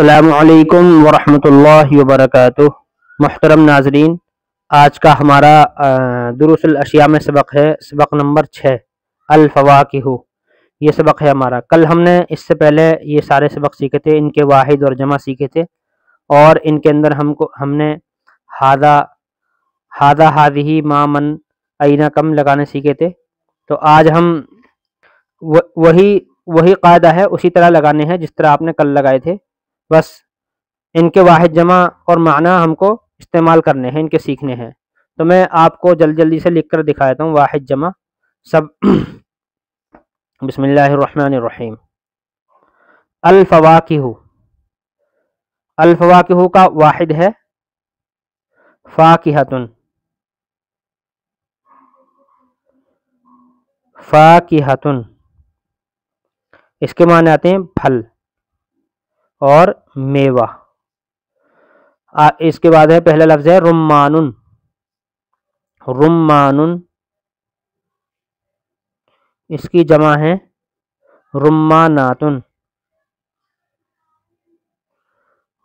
अस्सलामुअलैकुम वरहमतुल्लाहि वबरकातुह। मुहतरम नाजरीन, आज का हमारा दुरूसुल अशिया में सबक है, सबक नंबर 6 अल फवाकिहु। ये सबक है हमारा। कल हमने इससे पहले ये सारे सबक सीखे थे, इनके वाहिद और जमा सीखे थे और इनके अंदर हमने हादा हादा हादिही मा मन अइना कम लगाने सीखे थे। तो आज हम वही वही कायदा है, उसी तरह लगाने हैं जिस तरह आपने कल लगाए थे। बस इनके वाहिद जमा और माना हमको इस्तेमाल करने हैं, इनके सीखने हैं। तो मैं आपको जल्दी जल्दी से लिख कर दिखा देता हूँ वाहिद जमा सब। बिस्मिल्लाहिर्रहमानिर्रहीम। अल फवाकिहु। अल फवाकिहु का वाहिद है फाकिहतुन। फाकिहतुन इसके माने आते हैं फल और मेवा। इसके बाद है पहला लफ्ज है रुम्मानुन। रुम्मानुन इसकी जमा है रुम्मानातुन।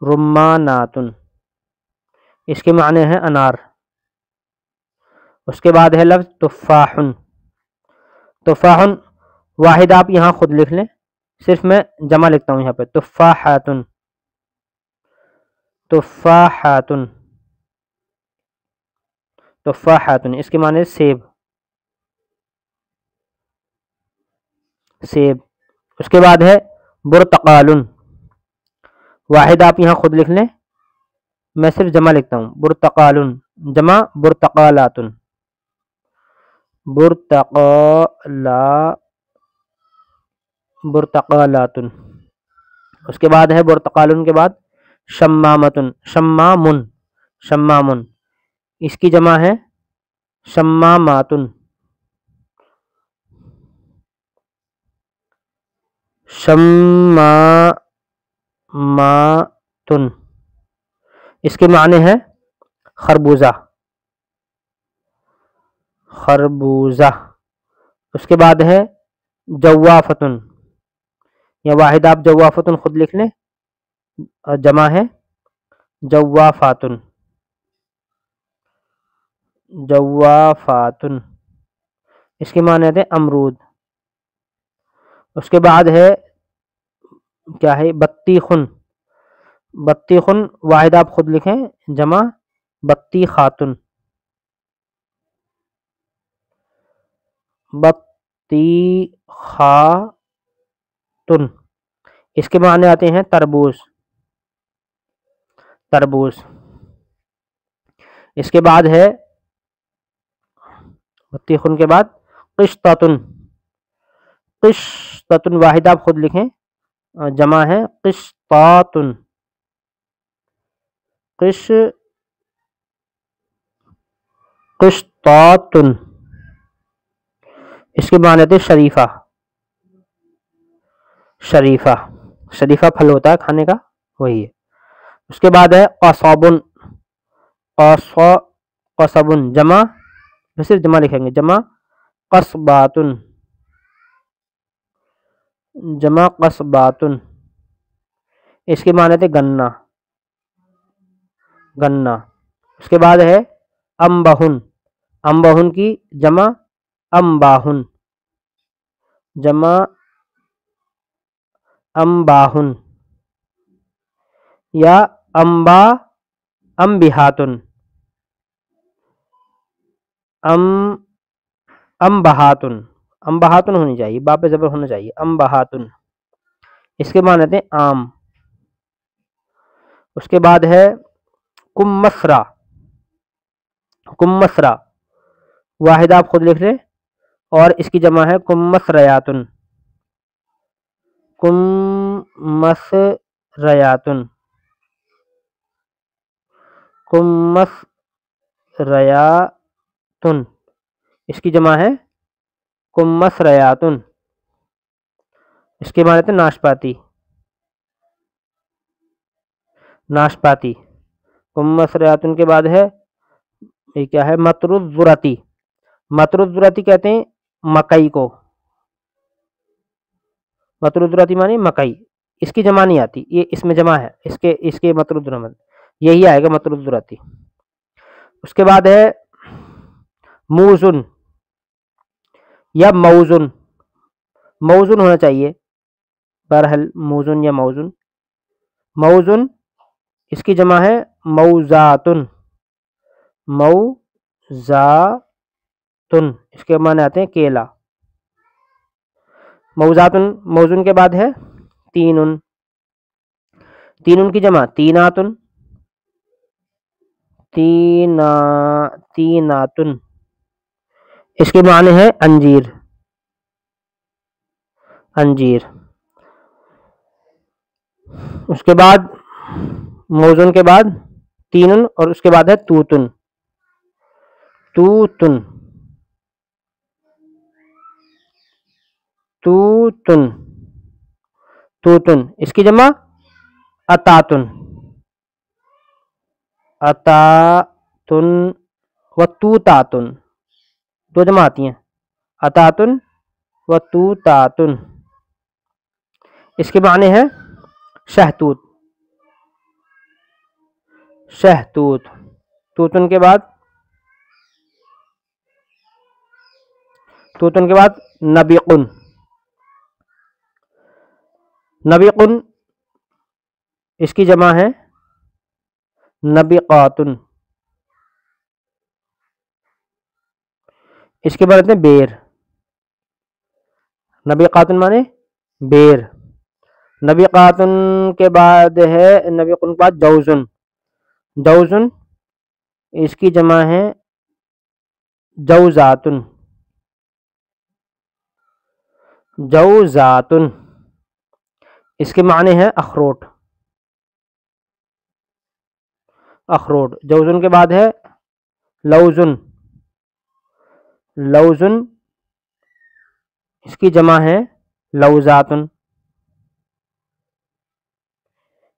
रुम्मानातुन इसके माने हैं अनार। उसके बाद है लफ्ज तुफ़ाहुन। तुफ़ाहुन वाहिद आप यहाँ खुद लिख लें, सिर्फ मैं जमा लिखता हूँ यहाँ पे तुफ़ाहातुन। तुफ़ाहातुन तुफ़ाहातुन इसके माने सेब। सेब। उसके बाद है बुर्तकालुन। वाहिद आप यहाँ खुद लिख लें, मैं सिर्फ जमा लिखता हूँ बुर्तकालुन। जमा बुर्तकालातुन। बुर्तकालातुन। उसके बाद है बुर्तकालुन के बाद शम्मामतुन। शम्मामुन। शम्मामुन इसकी जमा है शम्मामातुन। शम्मामातुन इसके माने हैं खरबूजा। खरबूजा। उसके बाद है जवाफतुन। या वाहिद आप जवाफतुन खुद लिख लें, जमा है जवाफातुन। जवाफातुन इसके माने थे अमरूद। उसके बाद है क्या है बत्तीखुन। बत्तीखुन वाहिद आप खुद लिखें, जमा बत्ती खातुन। बत्ती खातुन इसके माने आते हैं तरबूज। तरबूज। इसके बाद है बत्तीखुन के बाद किश्ततुन। किश्ततुन वाहिद आप खुद लिखें, जमा है किश्तातुन। किश्तातुन इसके माने थे शरीफा। शरीफा। शरीफा फल होता है खाने का, वही है। उसके बाद है कसाबुन। कसाबुन जमा, सिर्फ जमा लिखेंगे, जमा कस्बातुन। जमा कस्बातुन इसके माने थे गन्ना। गन्ना। उसके बाद है अम्बाहुन। अम्बाहुन की जमा अम्बाहुन। जमा अम्बाहुन या अम्बा अम्बिहातुन। अम्बहातुन। अम्बहातुन होनी चाहिए, बा पे जबर होना चाहिए। अम्बहातुन इसके माने थे आम। उसके बाद है कुम्मसरा। कुम्मसरा वाहिद आप खुद लिख लें और इसकी जमा है कुम्मसरयातुन। कुम्मसरयातुन। कुम्मसरयातुन इसकी जमा है कुम्मसरयातुन। इसके माने थे नाशपाती। नाशपाती। कुम्मसरयातुन के बाद है ये क्या है मतरुज़ुरती। मतरुज़ुरती कहते हैं मकई को। मतरुज़ुरती माने मकई। इसकी जमा नहीं आती, ये इसमें जमा है, इसके इसके मतरुद रमज, यही आएगा मतरुद दुराती। उसके बाद है मूजुन या मौजुन, मौजुन होना चाहिए, बहरहाल मूजुन या मौजुन। मौजुन इसकी जमा है मौजातुन, मौजातुन इसके माने आते हैं केला। मौजातुन, मौजुन के बाद है तीनुन, तीनुन की जमा तीनातुन, तीनातुन इसके माने हैं अंजीर, अंजीर। उसके बाद मौजुन के बाद तीनुन और उसके बाद है तूतुन, तूतुन, तूतुन, तूतुन इसकी जमा अतातुन, अतातुन व तूतातुन, दो जमा आती हैं, अतातुन व तूतातुन। इसके माने हैं शहतूत, शहतूत। तूतुन के बाद, तूतुन के बाद नबीकुन, नबीकुन इसकी जमा है नबीकातुन। इसके बाद आते हैं बेर, नबीकातुन माने बेर। नबीकातुन के बाद है, नबीकुन के बाद जौजुन, जौजुन इसकी जमा है जौजातुन, जौजातुन इसके माने हैं अखरोट, अखरोट। जौजुन के बाद है लौजुन, लौजुन इसकी जमा है लौजातुन,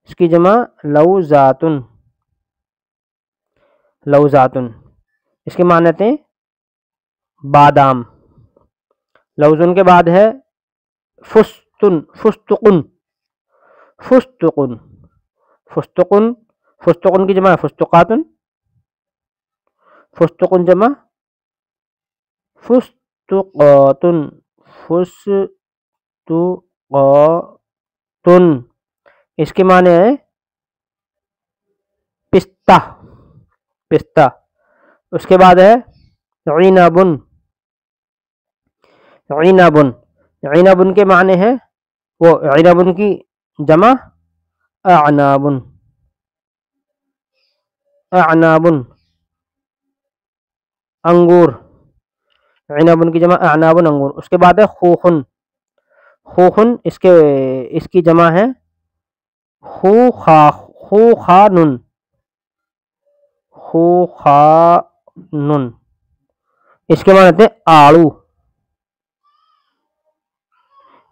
इसकी जमा लौजातुन, लौजातुन इसके माने थे बादाम। लौजुन के बाद है फुस्तुन, फुस्तुकुन, फुस्तुकुन, फुस्तुकुन, फुस्तुकुन की जमा फुस्तुकातुन, फुस्तुकुन जमा फुस्तुकातुन, फुस्तुकातुन इसके माने है पिस्ता, पिस्ता। उसके बाद है इनाबुन, इनाबुन, इनाबुन के माने हैं वो, इनाबुन की जमा अनाबुन, अनाबुन अंगूर, इनाबुन की जमा अनाबुन अंगूर। उसके बाद है खूखुन, खूखुन इसकी जमा है खूखानुन, खूखानुन इसके माने आते हैं आड़ू,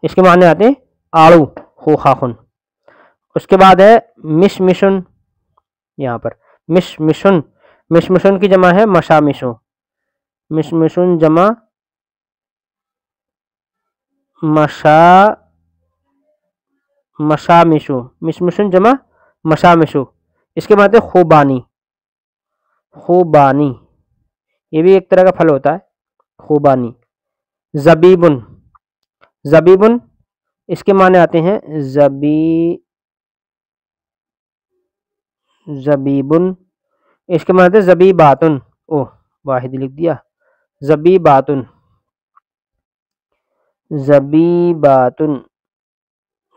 इसके माने आते हैं आड़ू, खूखाखुन। उसके बाद है मिशमिशुन, यहाँ पर मिशमिशुन, मिशमिशुन की जमा है मशामिशु, मिशमिशुन जमा मशामिशु, मिशमिशुन जमा मशामिशु इसके बाद है खूबानी, खूबानी ये भी एक तरह का फल होता है, खूबानी। जबीबुन, जबीबुन इसके माने आते हैं जबीबुन इसके माने आते हैं जबीबातुन, ओह वाहिद लिख दिया, जबीबातुन, जबीबातुन,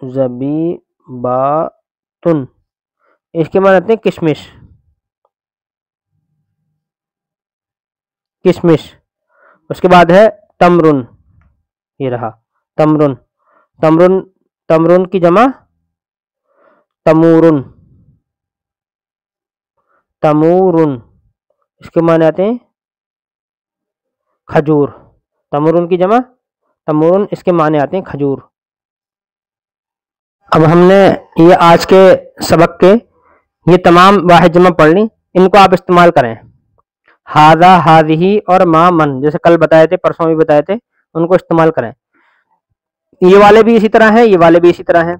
जबीबातुन इसके माने आते हैं किशमिश, किशमिश। उसके बाद है तमरुन, ये रहा तमरुन, तमरुन, तमरुन की जमा तमूरुन, तमूरुन इसके माने आते हैं खजूर, तमरुन की जमा तमूरुन इसके माने आते हैं खजूर। अब हमने ये आज के सबक के ये तमाम वाहिद जमा पढ़ ली, इनको आप इस्तेमाल करें। हाजा, हाजिही और मा, मन जैसे कल बताए थे, परसों भी बताए थे, उनको इस्तेमाल करें। ये वाले भी इसी तरह हैं, ये वाले भी इसी तरह हैं।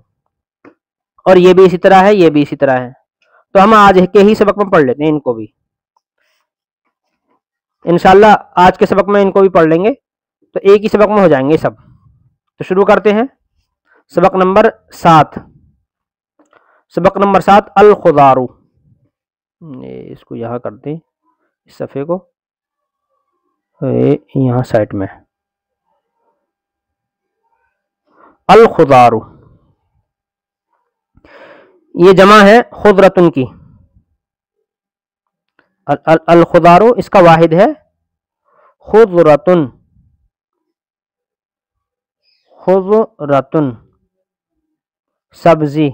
और ये भी इसी तरह है, ये भी इसी तरह है। तो हम आज के ही सबक में पढ़ लेते हैं इनको भी, इंशाल्लाह आज के सबक में इनको भी पढ़ लेंगे, तो एक ही सबक में हो जाएंगे सब। तो शुरू करते हैं सबक नंबर 7। सबक नंबर 7 अल खुदारू। इसको यहाँ करते हैं, इस सफ़े को यहाँ साइड में। अल खुदारू ये जमा है खुदरतुन की। अल खुदारू इसका वाहिद है खुदरतुन। खुदरतुन सब्जी,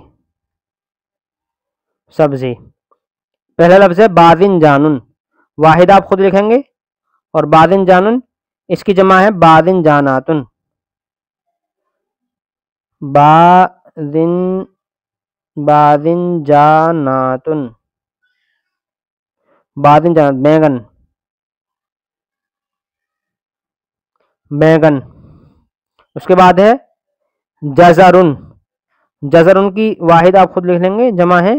सब्जी। पहला लफ्ज है बादिन जानुन, वाहिद आप खुद लिखेंगे, और बादिन जानुन इसकी जमा है बादिन जानातुन। बादिन, बादिन जानातुन, बादिन जानात बैंगन, बैंगन। उसके बाद है जजरुन, जजरुन की वाहिद आप खुद लिख लेंगे, जमा है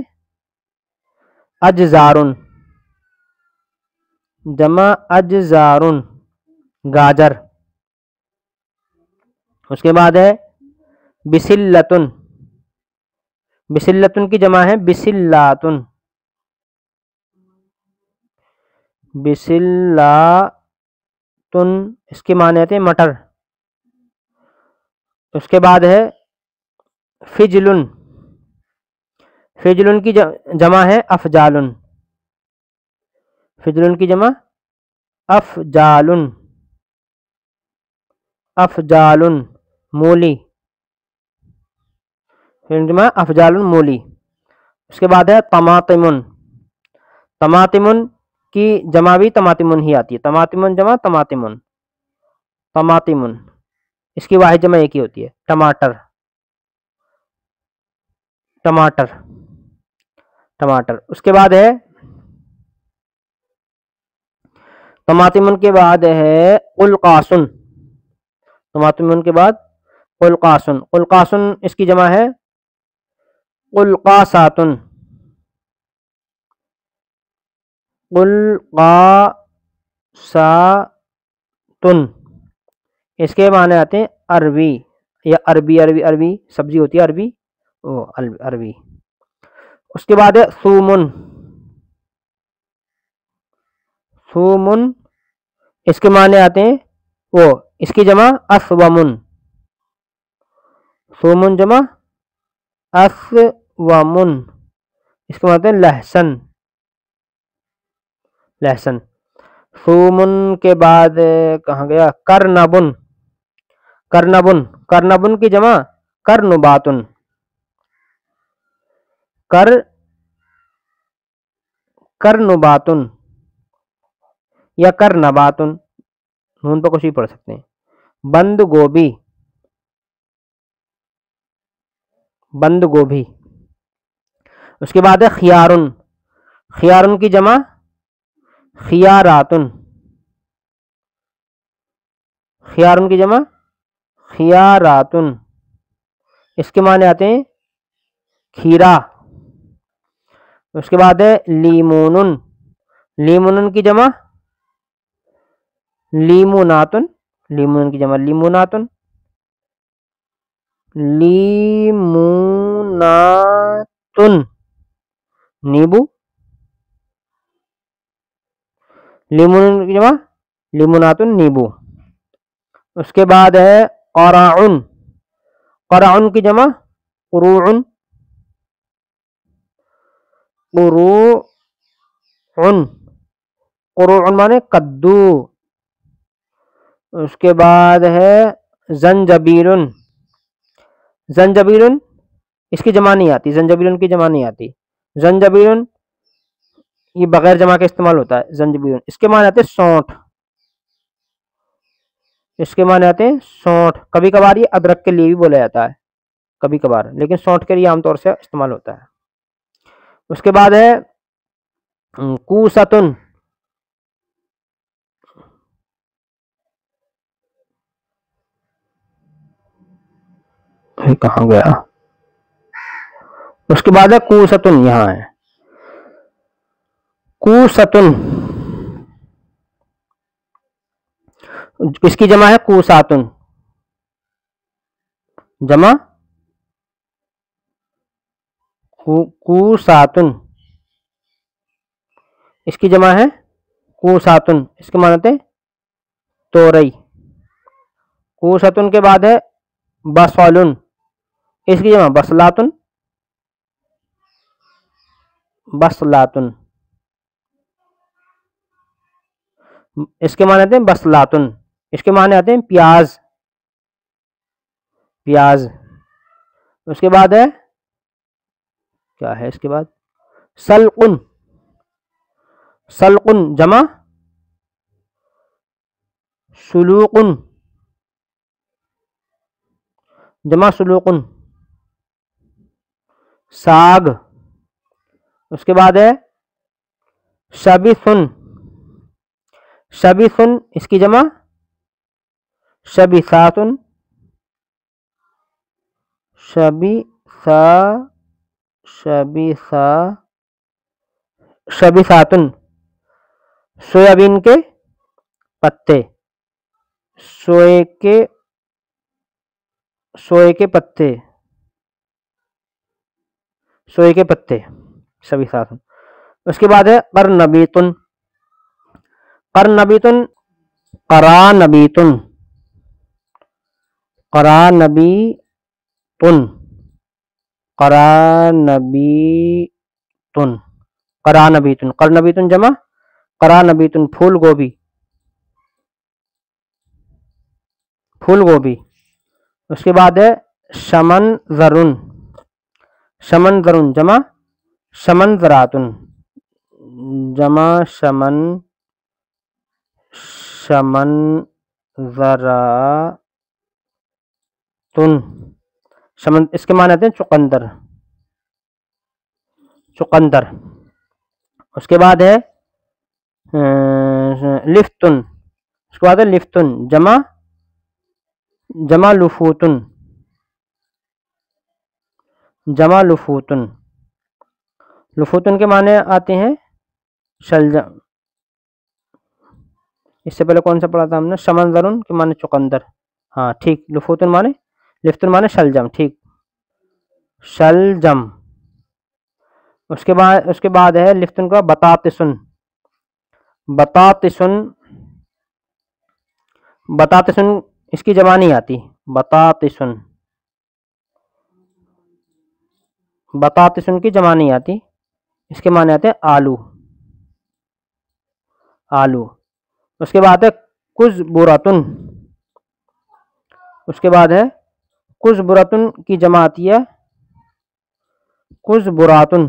अजजारुन, जमा अजजारुन गाजर। उसके बाद है बिसिल्लतुन, बिसिल्लतुन की जमा है बिसिल्लातुन, बिसिल्लातुन इसके माने आते हैं मटर। उसके बाद है फिजलुन, फिजलुन की जमा है अफजालुन, फिजलुन की जमा अफजालुन, अफजालुन मूली, फिर जमा अफजालुन मूली। उसके बाद है तमातिमुन, तमातिमुन की जमा भी तमातिमुन ही आती है, तमातिमुन जमा तमातिमुन, तमातिमुन इसकी वाहिद जमा एक ही होती है टमाटर, टमाटर, टमाटर। उसके बाद है तमातिमुन के बाद है उल्कासुन, तमातिमुन के बाद उल्कासुन, उल्कासुन इसकी जमा है उल्कासातुन, उल्कासातुन इसके माने आते हैं अरबी, या अरबी, अरबी, अरबी सब्जी होती है अरबी, वो अरबी। उसके बाद है सूमुन, सूमुन इसके माने आते हैं वो, इसकी जमा अस्वमुन, सूमुन जमा अस्वमुन इसके माने हैं लहसन, लहसन। सूमुन के बाद कहाँ गया करनबुन, करनबुन, करनबुन की जमा करनुबातुन, कर करनुबातुन या करनबातुन, नून पर कुछ भी पढ़ सकते हैं। बंद गोभी, बंद गोभी। उसके बाद है खियारुन, खियारुन की जमा खियारातुन, खियारुन की जमा खियारातुन इसके माने आते हैं खीरा। उसके बाद है लीमूनुन, लीमूनुन की जमा लीमुनातुन, लीमूनुन की जमा लीमुनातुन, लीमुनातुन नींबू, लीमूनुन की जमा लीमुनातुन नींबू। उसके बाद है क़राउन, क़राउन की जमा क़ुरूउन, क़ुरूउन, क़ुरूउन माने कद्दू। उसके बाद है जंजबीरुन, जंजबीरुन इसकी जमा नहीं आती, जंजबीरुन की जमा नहीं आती, जंजबीरुन ये बगैर जमा के इस्तेमाल होता है जंजबीरुन। इसके माने आते हैं सौंठ, इसके माने आते हैं सौंठ। कभी कभार ये अदरक के लिए भी बोला जाता है, कभी कभार, लेकिन सौंठ के लिए आमतौर से इस्तेमाल होता है। उसके बाद है कूसतुन, कहाँ गया उसके बाद है कूसतुन, यहाँ है कूसतुन, इसकी जमा है कूसातुन, जमा कूसातुन, इसकी जमा है कूसातुन, इसके मानते तोरई। कूसतुन के बाद है बसलुन, इसकी जमा बसलातुन, बसलातुन, इसके माने आते हैं बसलातुन, इसके माने आते हैं प्याज, प्याज। उसके बाद है क्या है, इसके बाद सलकुन, सलकुन जमा सुलूकुन, जमा सुलूकुन, साग। उसके बाद है शबिसुन, शबिसुन, इसकी जमा शबिसातुन, शबिसा, शबिसा, शबिसातुन, सोयाबीन के पत्ते, सोए के पत्ते, सोए के पत्ते, शबिसातुन। उसके बाद है करनबीतुन, करनबीतुन, करानबीतुन, करानबीतुन, करानबीतुन, करानबीतुन, करनबीतुन जमा करानबीतुन, फूल गोभी, फूल गोभी। उसके बाद है शमन जरुन, शमन जरुन जमा शमन जरातुन, जमा शमन, शमन जरातुन, शमन, इसके माने आते हैं चुकंदर, चुकंदर। उसके बाद है लिफ्तुन, उसके बाद है लिफ्तुन जमा जमा लुफूतुन, जमा लुफूतुन। लुफूतुन के माने आते हैं शलजम, इससे पहले कौन सा पढ़ा था हमने, शमंजरुन के माने चुकंदर, हाँ ठीक। लुफूतुन माने, लिफ्तुन माने शलजम, ठीक, शलजम। उसके बाद है लिफ्तुन का बतातिसुन, बतातिसुन, बतातिसुन, इसकी जमा नहीं आती, बतातिसुन, बतातिसुन की जमा नहीं आती, इसके माने आते हैं आलू, आलू। उसके बाद है कुज़बुरतुन, उसके बाद है कुज़बुरतुन की जमा आती है कुज़बुरातुन,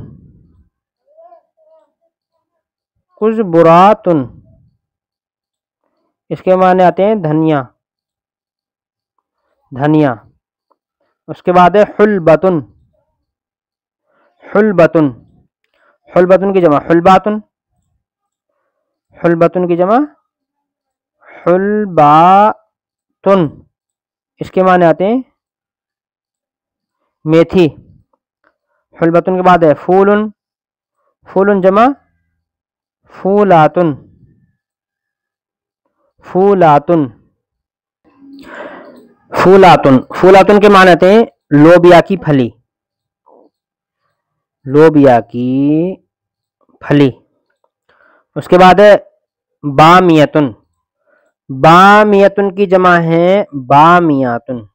कुज़बुरातुन, इसके माने आते हैं धनिया, धनिया। उसके बाद है हुलबतुन, हुलबतुन, हुलबतुन की जमा हुलबातुन, हुलबतुन की जमा हुलबातुन, इसके माने आते हैं मेथी। हुलबतुन के बाद है फूलुन, फूलुन जमा फूलातुन, फूलातुन, फूलातुन, फूलातुन के माने आते हैं लोबिया की फली, लोबिया की फली। उसके बाद है बामियतुन, बामियतुन की जमा है बामियातुन,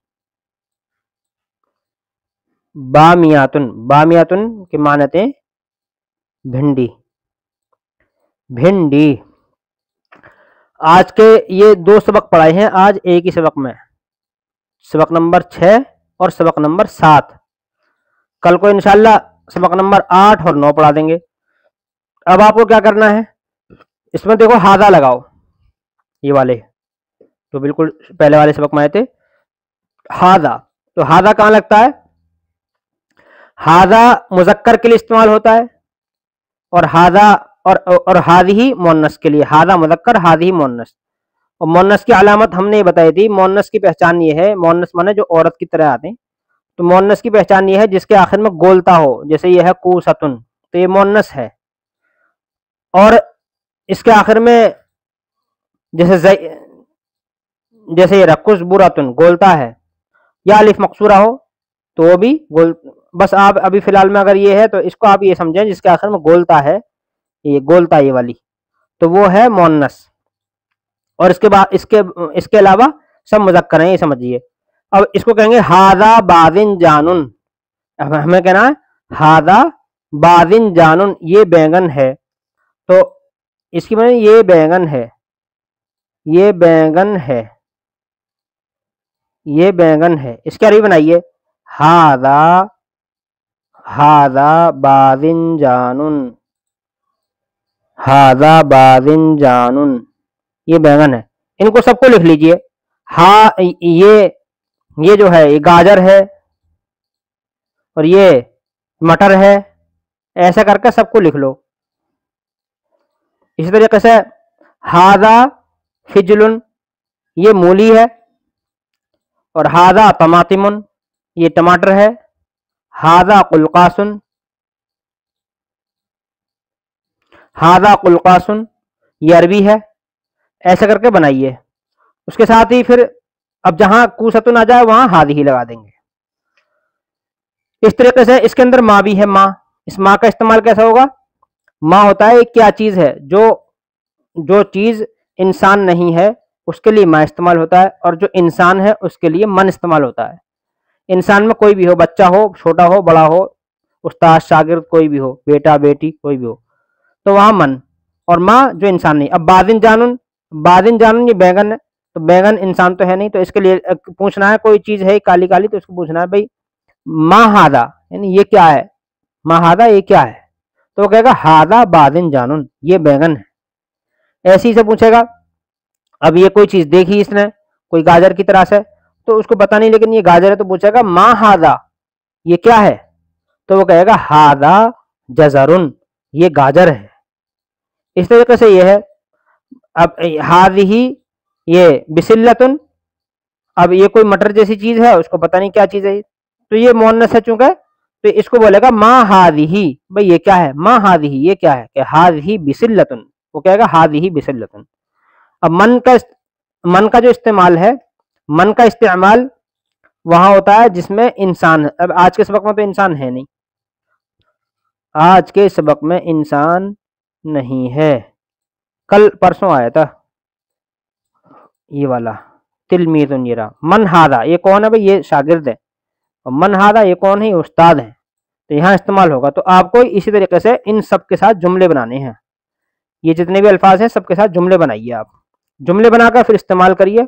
बामियातुन, बामियातुन के माने आते हैं भिंडी, भिंडी। आज के ये दो सबक पढ़ाए हैं आज एक ही सबक में, सबक नंबर 6 और सबक नंबर 7। कल को इंशाल्लाह सबक नंबर 8 और 9 पढ़ा देंगे। अब आपको क्या करना है, इसमें देखो हाजा लगाओ, ये वाले तो बिल्कुल पहले वाले सबक में आए थे हाजा। तो हाजा कहाँ लगता है, हाजा मुजक्कर के लिए इस्तेमाल होता है और हाजा और हादिही मुअन्नस के लिए, हाजा मुजक्कर हादिही मुअन्नस। और मुअन्नस की अलामत हमने ये बताई थी, मुअन्नस की पहचान ये है, मुअन्नस माने जो औरत की तरह आते हैं, तो मोन्नस की पहचान ये है जिसके आखिर में गोलता हो, जैसे ये है कूसतुन, तो ये मोन्नस है। और इसके आखिर में जैसे ये रकुस बुरातुन गोलता है, या अलिफ मकसूरा हो तो वो भी गोल। बस आप अभी फिलहाल में अगर ये है तो इसको आप ये समझें जिसके आखिर में गोलता है, ये गोलता ये वाली, तो वो है मोन्नस। और इसके बाद इसके अलावा सब मुज़क्कर हैं, ये समझिए। अब इसको कहेंगे हादा बादिन जानुन, अब हमें कहना है हादा बादिन जानुन, ये बैंगन है। तो इसकी माने ये बैंगन है, ये बैंगन है, ये बैंगन है। इसकी अरबी बनाइए हादा हादा बादिन जानुन, हादा बादिन जानुन, ये बैंगन है। इनको सबको लिख लीजिए। ये जो है ये गाजर है, और ये मटर है, ऐसा करके सबको लिख लो। इसी तरीके से हादा फिजलुन, ये मूली है, और हादा तमातिमुन, ये टमाटर है। हादा कुलकासुन, हादा कुलकासुन, ये अरबी है। ऐसा करके बनाइए। उसके साथ ही फिर अब जहां कूसतुन आ जाए वहां हादी ही लगा देंगे। इस तरीके से इसके अंदर माँ भी है, माँ। इस माँ का इस्तेमाल कैसा होगा? माँ होता है क्या चीज है, जो चीज इंसान नहीं है उसके लिए माँ इस्तेमाल होता है, और जो इंसान है उसके लिए मन इस्तेमाल होता है। इंसान में कोई भी हो, बच्चा हो, छोटा हो, बड़ा हो, उस्ताद शागिर्द कोई भी हो, बेटा बेटी कोई भी हो, तो वहां मन। और माँ जो इंसान नहीं। अब बादिन जानून ये बैगन है, तो बैगन इंसान तो है नहीं, तो इसके लिए पूछना है कोई चीज है काली काली, तो इसको पूछना है भाई माँ हादा, यानी ये क्या है, माँ हादा ये क्या है, तो वो कहेगा हादा बादिन जानून, ये बैगन है। ऐसे ही से पूछेगा। अब ये कोई चीज देखी इसने, कोई गाजर की तरह से, तो उसको पता नहीं लेकिन ये गाजर है, तो पूछेगा माँ हादा, ये क्या है, तो वो कहेगा हादा जजरुन, ये गाजर है। इस तरीके से ये है। अब हादिही ये बिसिल्लतुन, अब ये कोई मटर जैसी चीज है, उसको पता नहीं क्या चीज है, तो ये मोन्नस है चूंकि, तो इसको बोलेगा माँ हादिही, भाई ये क्या है, माँ हादिही ये क्या है, कि हादिही बिसिल्लतुन, वो कहेगा हादिही बिसिल्लतुन। अब मन का जो इस्तेमाल है, मन का इस्तेमाल वहां होता है जिसमें इंसान है। अब आज के सबक में तो इंसान है नहीं, आज के सबक में इंसान नहीं है। कल परसों आया था ये वाला तिलमीज़ुन, ये रहा मन हादा, ये कौन है भाई, ये शागिर्द है। और मन हादा ये कौन है, ये उस्ताद है। तो यहाँ इस्तेमाल होगा। तो आपको इसी तरीके से इन सब के साथ जुमले बनाने हैं। ये जितने भी अल्फाज हैं सबके साथ जुमले बनाइए आप। जुमले बनाकर फिर इस्तेमाल करिए।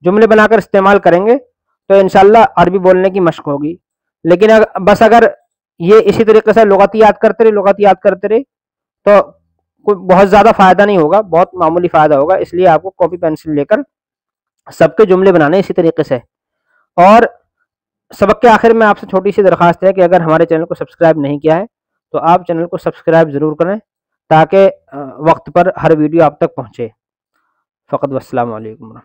जुमले बनाकर इस्तेमाल करेंगे तो इंशाल्लाह अरबी बोलने की मशक होगी। लेकिन अगर ये इसी तरीके से लुगत याद करते रहे तो कोई बहुत ज़्यादा फ़ायदा नहीं होगा, बहुत मामूली फ़ायदा होगा। इसलिए आपको कॉपी पेंसिल लेकर सबके जुमले बनाने इसी तरीके से। और सबक के आखिर में आपसे छोटी सी दरख्वास्त है कि अगर हमारे चैनल को सब्सक्राइब नहीं किया है तो आप चैनल को सब्सक्राइब ज़रूर करें, ताकि वक्त पर हर वीडियो आप तक पहुँचे। फ़कत वस्सलामु अलैकुम।